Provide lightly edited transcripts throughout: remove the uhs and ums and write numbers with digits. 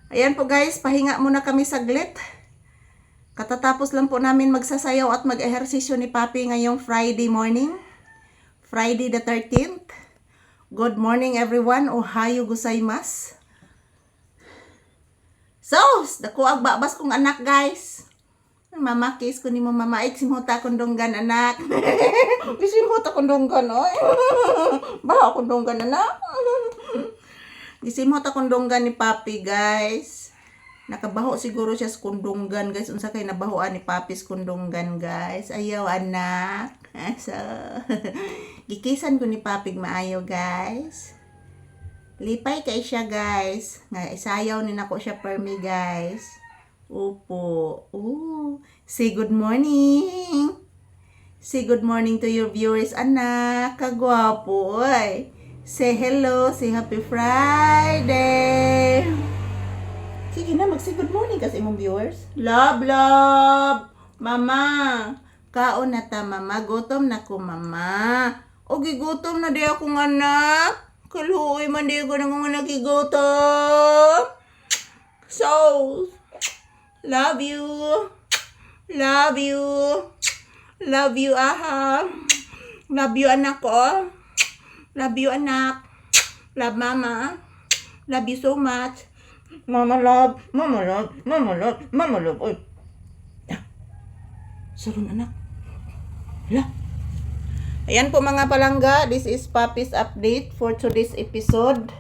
Ayan po guys, pahinga muna kami saglit. Katatapos lang po namin magsasayaw at mag-ehersisyo ni Papi ngayong Friday morning. Friday the 13th. Good morning everyone. Ohayo gozaimasu. So, dako ang babas kong anak guys. Mamakis ko ni mo mamaik simhuta kondonggan anak. Simhuta kondonggan oy. Baha kondonggan anak. Gisimhuta kondonggan ni Papi guys. Nakabaho siguro siya sa kundunggan guys. Unsa kay nabahoan ni Papis kundunggan guys. Ayaw anak. So, gikisan ko ni Papig maayo guys. Lipay kay siya guys. Nga isayaw ni nako siya permi guys. Upo. Say good morning. Say good morning to your viewers anak. Kagwapo oy. Say hello. Say happy Friday. Sige na, mag-say good morning kasi imong viewers. Love, love. Mama. Kaon na ta, mama. Gutom na ko, mama. O, gigutom na di akong anak. Kaluoy man di ako nang nakigutom. So, love you. Love you. Love you, aha. Love you, anak ko. Love you, anak. Love, mama. Love you so much. Mama love, mama love, mama love, mama love. Oy. Sarun anak. Hala. Ayan po mga palangga, this is Papi's update for today's episode.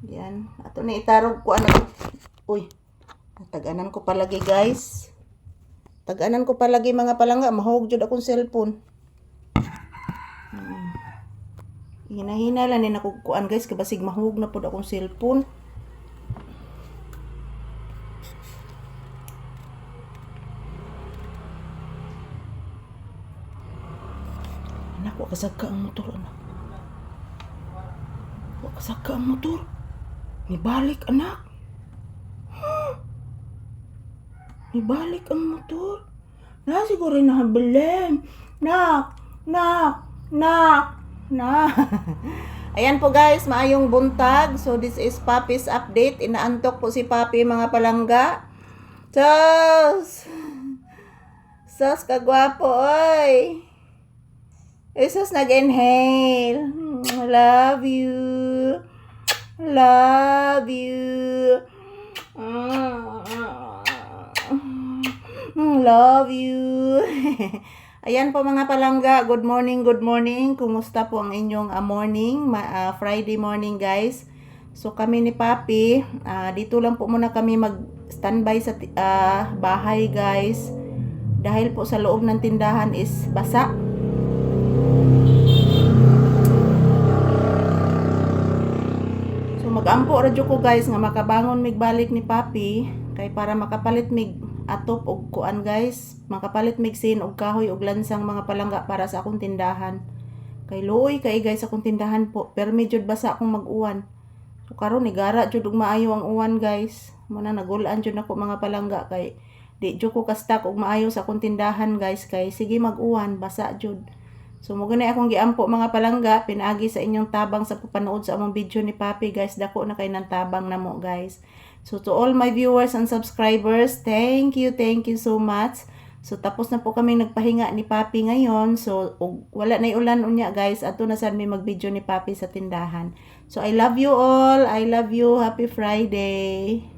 Yan, ato na itarog ko ano. Uy. Tag-anan ko palagi guys. Tag-anan ko palagi mga palangga, mahog jud akong cellphone. Hina-hina lang ni nakukuan guys, kay basig mahog na pud akong cellphone. Anak, wak kasagka ang motor, anak. Wak kasagka ang motor. Nibalik, anak. Nibalik ang motor. Na, siguro nahabalin. Nak. Ayan po guys, maayong buntag. So, this is Papi's update. Inaantok po si Papi, mga palangga. Sos, kagwapo, oy. Sos, nag-inhale. Love you. Love you. Love you. Ayan po mga palangga. Good morning, good morning. Kumusta po ang inyong morning? Friday morning guys. So kami ni Papi, dito lang po muna kami mag-standby sa bahay guys. Dahil po sa loob ng tindahan is basa. Mag-ampo radyo ko guys nga makabangon mig balik ni Papi kay para makapalit mig atop og kuan guys, makapalit mig sin og kahoy og lansang mga palangga para sa akong tindahan. Kay luoy kay guys akong tindahan po, pero medyo basa akong mag-uwan. So karon ni gara jud og maayo ang uwan guys. Muna nagulaan jud nako mga palangga kay di jud ko ka-stock og maayo sa akong tindahan guys kay sige mag-uwan basa jud. So, mo ganay akong giampo mga palangga, pinagi sa inyong tabang sa pupanood sa among video ni Papi guys. Dako na kay nang tabang na mo guys. So, to all my viewers and subscribers, thank you so much. So, tapos na po kami nagpahinga ni Papi ngayon. So, wala na ulan unya guys. Ato na sad may mag-video ni Papi sa tindahan. So, I love you all. I love you. Happy Friday.